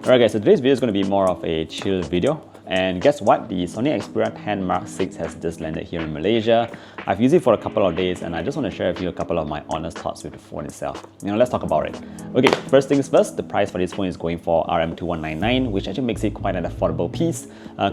Alright guys, so today's video is going to be more of a chill video. And guess what? The Sony Xperia 10 Mark 6 has just landed here in Malaysia. I've used it for a couple of days and I just want to share with you a couple of my honest thoughts with the phone itself. Let's talk about it. Okay, first things first, the price for this phone is going for RM2199, which actually makes it quite an affordable piece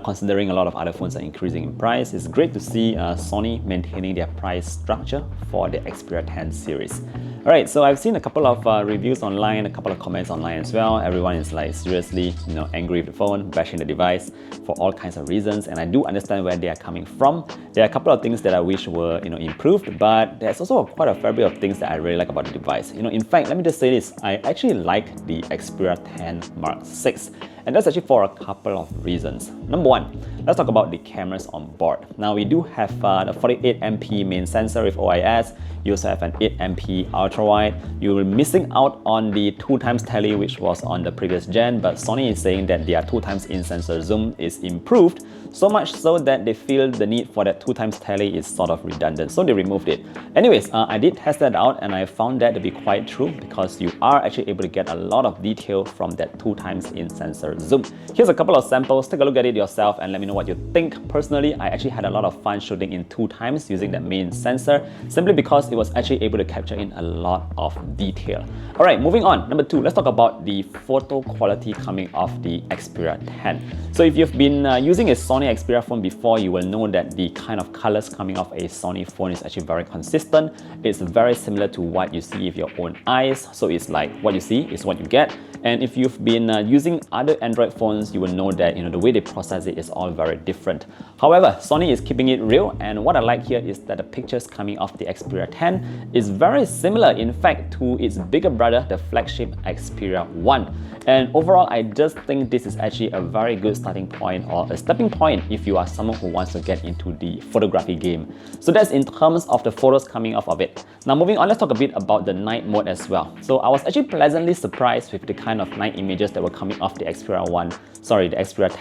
considering a lot of other phones are increasing in price. It's great to see Sony maintaining their price structure for the Xperia 10 series. Alright, so I've seen a couple of reviews online, a couple of comments online as well. Everyone is like seriously, angry with the phone, bashing the device for all kinds of reasons, and I do understand where they are coming from. There are a couple of things that I wish were, improved, but there's also quite a fair bit of things that I really like about the device. In fact, let me just say this: I actually like the Xperia 10 Mark 6. And that's actually for a couple of reasons. Number one, let's talk about the cameras on board. Now we do have the 48MP main sensor with OIS. You also have an 8MP ultra wide. You're missing out on the 2x tele, which was on the previous gen, but Sony is saying that their 2x in-sensor zoom is improved, so much so that they feel the need for that 2x tele is sort of redundant, so they removed it. Anyways, I did test that out and I found that to be quite true because you are actually able to get a lot of detail from that 2x in-sensor zoom. Here's a couple of samples, take a look at it yourself and let me know what you think. Personally, I actually had a lot of fun shooting in 2x using that main sensor, simply because it was actually able to capture in a lot of detail. Alright, moving on. Number two, let's talk about the photo quality coming off the Xperia 10. So if you've been using a Sony Xperia phone before, you will know that the kind of colors coming off a Sony phone is actually very consistent. It's very similar to what you see with your own eyes. So it's like what you see is what you get. And if you've been using other Android phones, you will know that the way they process it is all very different. However, Sony is keeping it real, and what I like here is that the pictures coming off the Xperia 10 is very similar, in fact, to its bigger brother, the flagship Xperia 1. And overall, I just think this is actually a very good starting point or a stepping point if you are someone who wants to get into the photography game. So that's in terms of the photos coming off of it. Now moving on, let's talk a bit about the night mode as well. So I was actually pleasantly surprised with the kind of night images that were coming off the Xperia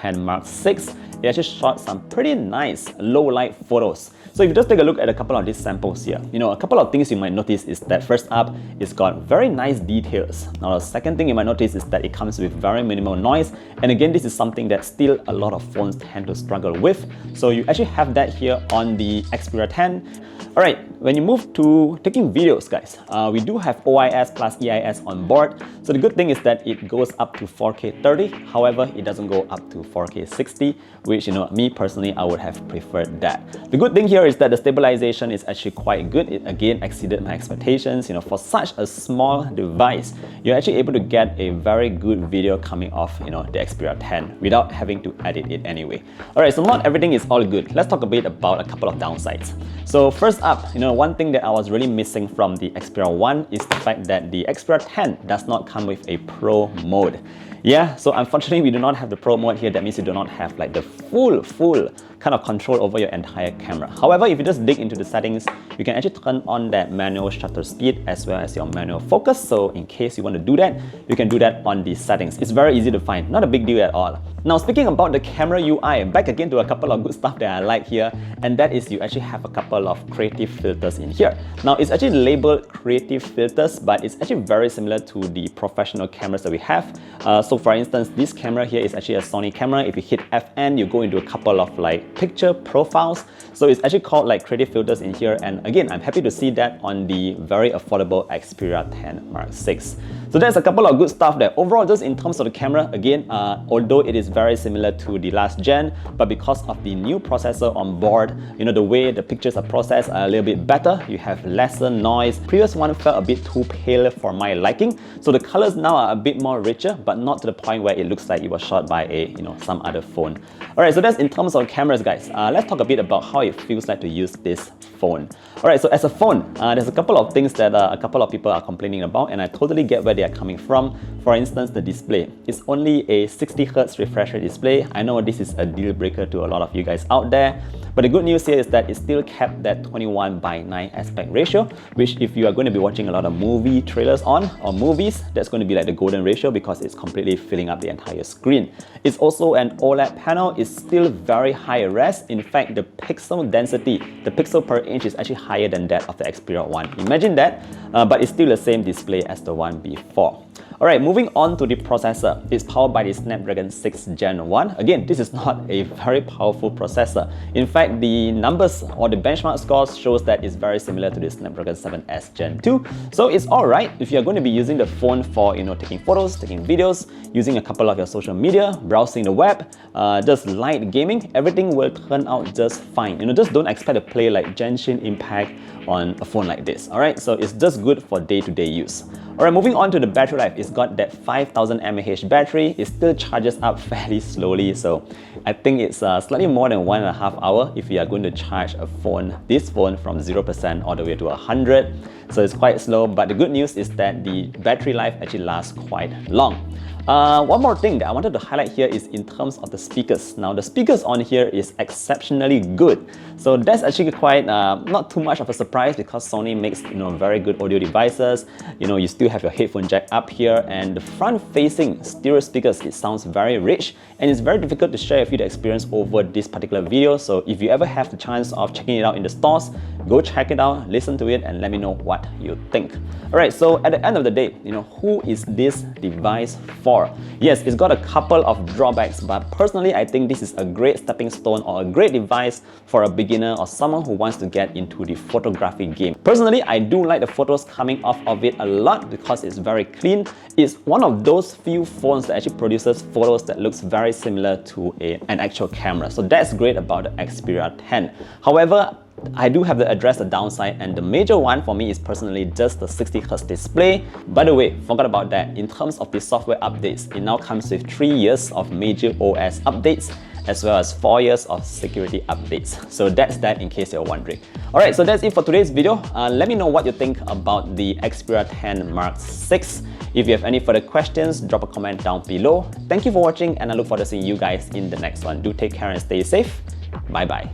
10 Mark 6. It actually shot some pretty nice low light photos. So if you just take a look at a couple of these samples here, a couple of things you might notice is that first up, it's got very nice details. Now the second thing you might notice is that it comes with very minimal noise. And again, this is something that still a lot of phones tend to struggle with. So you actually have that here on the Xperia 10. Alright, when you move to taking videos, guys, we do have OIS plus EIS on board. So the good thing is that it goes up to 4K 30. However, it doesn't go up to 4K 60, which, me personally, I would have preferred that. The good thing here is that the stabilization is actually quite good. It again exceeded my expectations. For such a small device, you're actually able to get a very good video coming off, the Xperia 10 without having to edit it anyway. Alright, so not everything is all good. Let's talk a bit about a couple of downsides. So first up, one thing that I was really missing from the Xperia 1 is the fact that the Xperia 10 does not come with a Pro mode. Yeah, so unfortunately we do not have the Pro mode here. That means you do not have like the full kind of control over your entire camera. However, if you just dig into the settings, you can actually turn on that manual shutter speed as well as your manual focus. So in case you want to do that, you can do that on the settings. It's very easy to find, not a big deal at all. Now speaking about the camera UI, back again to a couple of good stuff that I like here, and that is you actually have a couple of creative filters in here. Now it's actually labeled creative filters, but it's actually very similar to the professional cameras that we have. So for instance, this camera here is actually a Sony camera. If you hit FN, you go into a couple of like picture profiles. So it's actually called like creative filters in here, and again, I'm happy to see that on the very affordable Xperia 10 Mark 6. So that's a couple of good stuff there. Overall, just in terms of the camera, again, although it is very similar to the last gen, but because of the new processor on board, the way the pictures are processed are a little bit better. You have lesser noise. Previous one felt a bit too pale for my liking. So the colors now are a bit more richer, but not to the point where it looks like it was shot by a, some other phone. Alright, so that's in terms of cameras, guys. Let's talk a bit about how it feels like to use this phone. Alright, so as a phone, there's a couple of things that a couple of people are complaining about, and I totally get where they are coming from. For instance, the display. It's only a 60Hz refresh rate display. I know this is a deal breaker to a lot of you guys out there, but the good news here is that it still kept that 21:9 aspect ratio, which if you are going to be watching a lot of movie trailers or movies, that's going to be like the golden ratio because it's completely filling up the entire screen. It's also an OLED panel. It's still very high res. In fact, the pixel density, the pixel per inch is actually higher than that of the Xperia 1. Imagine that, but it's still the same display as the one before. Alright, moving on to the processor. It's powered by the Snapdragon 6 Gen 1. Again, this is not a very powerful processor. In fact, the numbers or the benchmark scores shows that it's very similar to the Snapdragon 7S Gen 2. So it's alright if you're going to be using the phone for taking photos, taking videos, using a couple of your social media, browsing the web, just light gaming, everything will turn out just fine. Just don't expect to play like Genshin Impact on a phone like this. Alright, so it's just good for day-to-day use. Alright, moving on to the battery life. It's got that 5000 mAh battery. It still charges up fairly slowly, so I think it's slightly more than 1.5 hours if you are going to charge this phone from 0% all the way to 100. So it's quite slow, but the good news is that the battery life actually lasts quite long. One more thing that I wanted to highlight here is in terms of the speakers. Now the speakers on here is exceptionally good. So that's actually quite not too much of a surprise because Sony makes very good audio devices. You still have your headphone jack up here, and the front-facing stereo speakers, it sounds very rich, and it's very difficult to share with you the experience over this particular video. So if you ever have the chance of checking it out in the stores, go check it out, listen to it, and let me know what you think. Alright, so at the end of the day, who is this device for? Yes, it's got a couple of drawbacks, but personally I think this is a great stepping stone or a great device for a beginner or someone who wants to get into the photography game. Personally, I do like the photos coming off of it a lot because it's very clean. It's one of those few phones that actually produces photos that looks very similar to an actual camera. So that's great about the Xperia 10. However, I do have to address the downside, and the major one for me is personally just the 60Hz display. By the way, forgot about that. In terms of the software updates, it now comes with 3 years of major OS updates as well as 4 years of security updates. So that's that in case you're wondering. Alright, so that's it for today's video. Let me know what you think about the Xperia 10 Mark 6. If you have any further questions, drop a comment down below. Thank you for watching, and I look forward to seeing you guys in the next one. Do take care and stay safe. Bye bye.